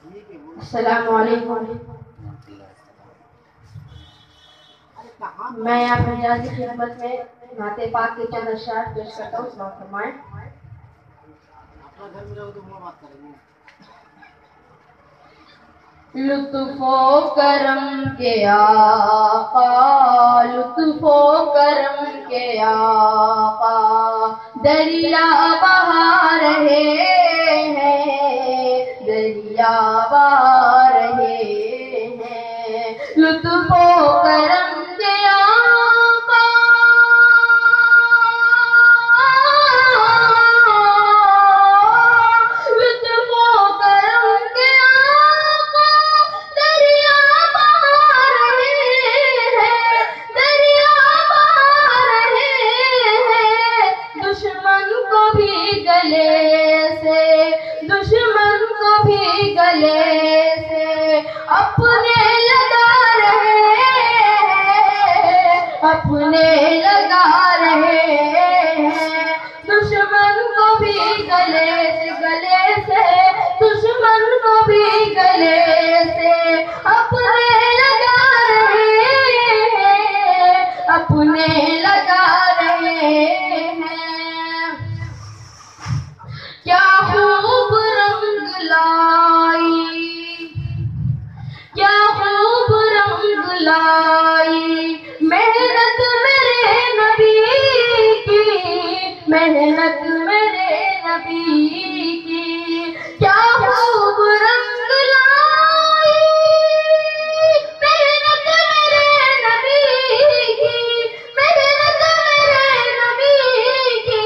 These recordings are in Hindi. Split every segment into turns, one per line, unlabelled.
अस्सलामु अलैकुम। मैं अपनी जाजी खिदमत में नाते पाक के चंद अशआर पेश करता हूँ। सलाम फरमाएं। लुत्फो करम के आका, लुत्फो करम के आका, दरिया बहा रहे हैं, दरिया बहा रहे हैं। लुत्फो करम के आका, लुत्फो करम के आका, दरिया बहा रहे हैं, दरिया बहा रहे हैं। दुश्मन को भी गले से, दुश्मन को भी गले से अपने लगा रहे हैं, अपने लगा रहे हैं। दुश्मन को भी गले से, दुश्मन को भी गले से अपने लगा रहे हैं, अपने लगा रहे हैं। क्या खूब रंग लाई, क्या खूब रंग लाई मेहनत मेरे नबी की, मेहनत मेरे नबी की। क्या खूब रंग लाई मेहनत मेरे नबी की, मेहनत मेरे नबी की।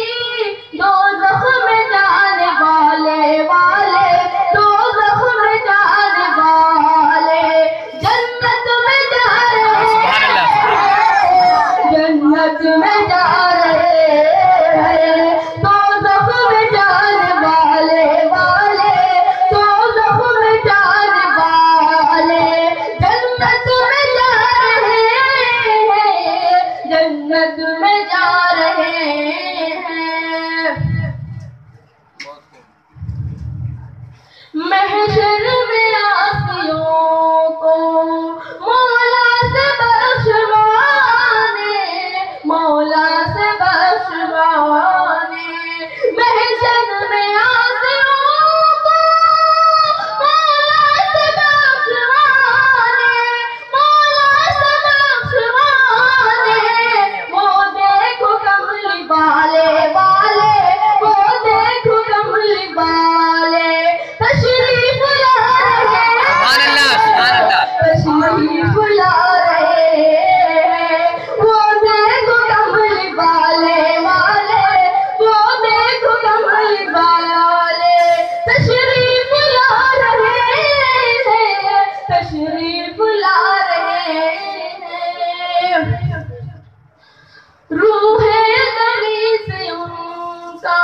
दोज़ख में जाने वाले वाले, दोज़ख में जाने वाले जन्नत में जा रहे हैं, जन्नत में जा रहे हैं। दोज़ख में जाने वाले वाले, दोज़ख में जाने वाले जन्नत में जा रहे हैं, जन्नत में जा रहे हैं। महशर में आसियों को मौला से बख्शवाने, मौला से बख्शवाने। महशर में आसियों को मौला से बख्शवाने, मौला से बख्शवाने। वो देखो कमली वाले वाले, वो देखो कमली वाले तशरीफ ला रहे हैं, तशरीफ ला रहे हैं। वो देखो कमली वाले वाले, वो देखो कमली वाले तशरीफ ला रहे हैं, तशरीफ ला रहे हैं। रूहे ज़मीं से उनका,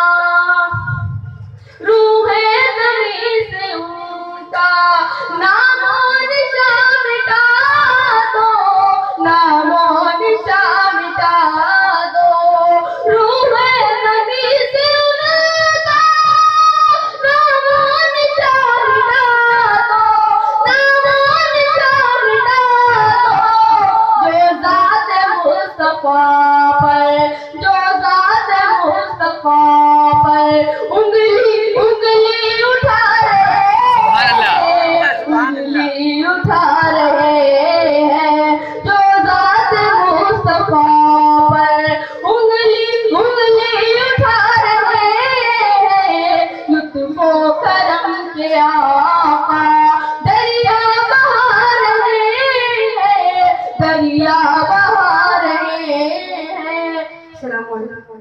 रूहे ज़मीं से उनका नामो निशान मिटा दो, नामो निशान मिटा दो। रूहे ज़मीं से उनका नामो निशान मिटा दो, नामो निशान मिटा दो। जो ज़ात मुस्तफ़ा पर, जो ज़ात मुस्तफ़ा पर उंगली उंगली उठा रहे हैं, उंगली उठा रहे हैं। जो ज़ात मुस्तफ़ा पर उंगली उंगली उठा रहे हैं। लुत्फ़ो करम के आका, दरिया बहा रहे हैं, दरिया बहा रहे हैं। अस्सलामु अलैकुम।